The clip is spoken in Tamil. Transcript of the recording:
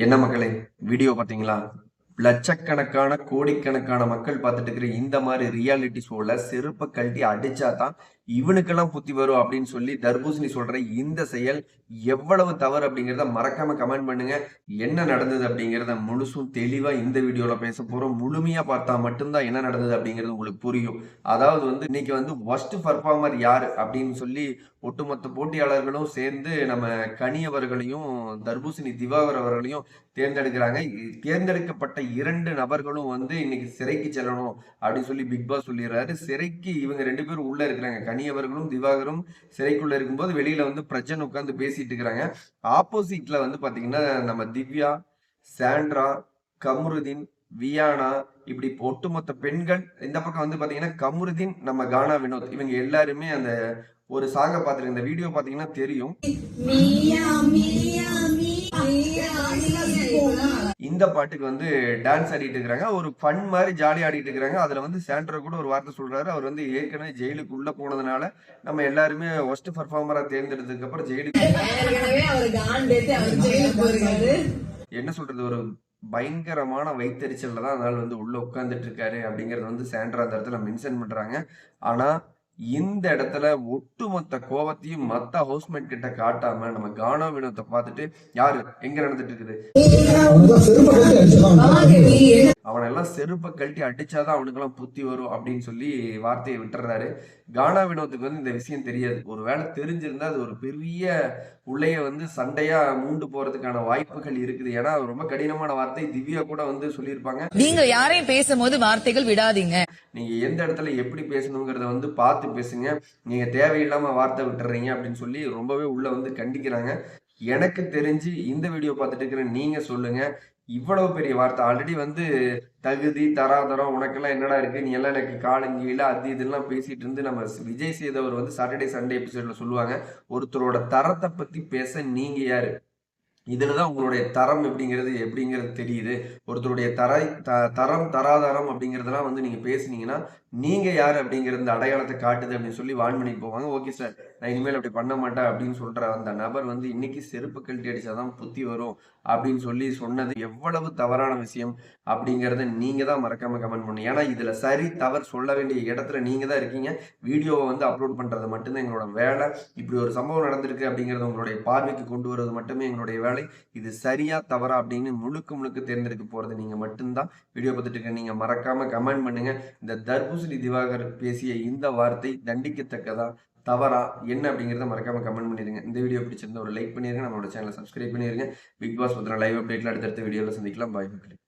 என்ன மக்களே, வீடியோ பாத்தீங்களா? லட்சக்கணக்கான கோடிக்கணக்கான மக்கள் பார்த்துட்டு இருக்கிற இந்த மாதிரி ரியாலிட்டி ஷோல செருப்பை கழட்டி அடிச்சாதான் இவனுக்கெல்லாம் புத்தி வரும் அப்படின்னு சொல்லி தர்பூசணி சொல்ற இந்த செயல் எவ்வளவு தவறு அப்படிங்கிறத மறக்காம கமெண்ட் பண்ணுங்க. என்ன நடந்தது அப்படிங்கிறத முழுசும் தெளிவா இந்த வீடியோல பேச போறோம். முழுமையா பார்த்தா மட்டும்தான் என்ன நடந்தது அப்படிங்கிறது உங்களுக்கு புரியும். அதாவது இன்னைக்கு ஒர்ஸ்ட் பர்ஃபார்மர் யாரு அப்படின்னு சொல்லி ஒட்டுமொத்த போட்டியாளர்களும் சேர்ந்து நம்ம கனி அவர்களையும் தர்பூசணி திவாகர் அவர்களையும் தேர்ந்தெடுக்கிறாங்க. தேர்ந்தெடுக்கப்பட்ட 2 நபர்களும் இன்னைக்கு சிறைக்கு செல்லணும் அப்படின்னு சொல்லி பிக் பாஸ் சொல்லிடுறாரு. சிறைக்கு இவங்க 2 பேரும் உள்ள இருக்கிறாங்க. கனி அவர்களும் திவாகரும் சிறைக்குள்ள இருக்கும்போது வெளியில பிரஜன் உட்கார்ந்து பேசிட்டு இருக்கிறாங்க. ஆப்போசிட்ல பாத்தீங்கன்னா நம்ம திவ்யா, சாண்ட்ரா, கம்ருதீன், வியானா, இப்படி ஒட்டுமொத்த பெண்கள். இந்த பக்கம் பாத்தீங்கன்னா கம்ருதீன், நம்ம கானா வினோத், இவங்க எல்லாருமே அந்த ஒரு சாங்க பாத்துருங்க. இந்த வீடியோ பாத்தீங்கன்னா தெரியும். இந்த பாட்டுக்கு டான்ஸ் ஆடிட்டு இருக்கிறாங்க. ஒரு ஃபன் மாதிரி ஜாலியா ஆடிட்டு இருக்கிறாங்க. அதுல சாண்ட்ரா கூட ஒரு வார்த்தை சொல்றாரு. அவர் ஏற்கனவே ஜெயிலுக்கு உள்ள போனதுனால நம்ம எல்லாருமே ஒஸ்ட் பர்ஃபார்மரா தேர்ந்தெடுத்ததுக்கு அப்புறம் ஜெயிலுக்கு என்ன சொல்றது, ஒரு பயங்கரமான வைத்தறிச்சல்ல தான் அதனால உள்ள உட்கார்ந்துட்டு இருக்காரு அப்படிங்கறது சாண்ட்ரா அந்த இடத்துல மென்ஷன் பண்றாங்க. ஆனா இந்த இடத்துல ஒட்டுமொத்த கோவத்தையும் மத்த ஹவுஸ்மேட் கிட்ட காட்டாம நம்ம கானா வினோத்தை பார்த்துட்டு யாரு எங்க நடந்துட்டு இருக்குது, அவனெல்லாம் செருப்பை கழட்டி அடிச்சாதான் அவனுக்கெல்லாம் புத்தி வரும் அப்படின்னு சொல்லி வார்த்தையை விட்டுறாரு. கானா வினோத்துக்கு இந்த விஷயம் தெரியாது. ஒரு வேளை தெரிஞ்சிருந்தா அது ஒரு பெரிய உள்ளைய சண்டையா மூண்டு போறதுக்கான வாய்ப்புகள் இருக்குது. ஏன்னா ரொம்ப கடினமான வார்த்தை. திவ்யா கூட சொல்லியிருப்பாங்க, நீங்க யாரையும் பேசும்போது வார்த்தைகள் விடாதீங்க, நீங்க எந்த இடத்துல எப்படி பேசணுங்கிறத பார்த்து பேசுங்க, நீங்க தேவையில்லாம வார்த்தை விட்டுறீங்க அப்படின்னு சொல்லி ரொம்பவே உள்ள கண்டிக்கிறாங்க. எனக்கு தெரிஞ்சு இந்த வீடியோ பார்த்துட்டு இருக்கிற நீங்க சொல்லுங்க, இவ்வளவு பெரிய வார்த்தை ஆல்ரெடி தகுதி தராதரம் உனக்கெல்லாம் என்னடா இருக்கு, நீ எல்லாம் எனக்கு காலங்கில அது இதெல்லாம் பேசிட்டு இருந்து நம்ம விஜய் சேதவர் சாட்டர்டே சண்டே எபிசோட்ல சொல்லுவாங்க, ஒருத்தரோட தரத்தை பத்தி பேச நீங்க யாரு, இதுலதான் உங்களுடைய தரம் எப்படிங்கிறது தெரியுது. ஒருத்தருடைய தரம் தராதரம் அப்படிங்கறதெல்லாம் நீங்க பேசுனீங்கன்னா நீங்க யாரு அப்படிங்கிற அடையாளத்தை காட்டுது அப்படின்னு சொல்லி வான் பண்ணிட்டு போவாங்க. ஓகே சார், நான் இனிமேல் அப்படி பண்ண மாட்டேன் அப்படின்னு சொல்ற அந்த நபர் இன்னைக்கு செருப்பு கழட்டி அடிச்சாதான் புத்தி வரும் அப்படின்னு சொல்லி சொன்னது எவ்வளவு தவறான விஷயம் அப்படிங்கறத நீங்க தான் மறக்காம கமெண்ட் பண்ணுங்க. ஏன்னா இதுல சரி தவறு சொல்ல வேண்டிய இடத்துல நீங்க தான் இருக்கீங்க. வீடியோவை அப்லோட் பண்றது மட்டும்தான் எங்களோட வேலை. இப்படி ஒரு சம்பவம் நடந்திருக்கு அப்படிங்கறத உங்களுடைய பார்வைக்கு கொண்டு வருவது மட்டுமே எங்களுடைய வேலை. இது சரியா தவறா அப்படின்னு முழுக்க தேர்ந்தெடுக்க போறது நீங்க மட்டும்தான். வீடியோ பார்த்துட்டு இருக்க நீங்க மறக்காம கமெண்ட் பண்ணுங்க. இந்த தர்பூசணி திவாகர் பேசிய இந்த வார்த்தை தண்டிக்கத்தக்கதா தவறா என்ன அப்படிங்கிறத மறக்காம கமெண்ட் பண்ணிருங்க. இந்த வீடியோ பிடிச்சிருந்தா ஒரு லைக் பண்ணிருங்க, நம்மளோட சேனலை சப்ஸ்கிரைப் பண்ணிருங்க. பிக் பாஸ் பத்தின லைவ் அப்டேட்ல அடுத்தடுத்த வீடியோல சந்திக்கலாம். பாய் மக்களே.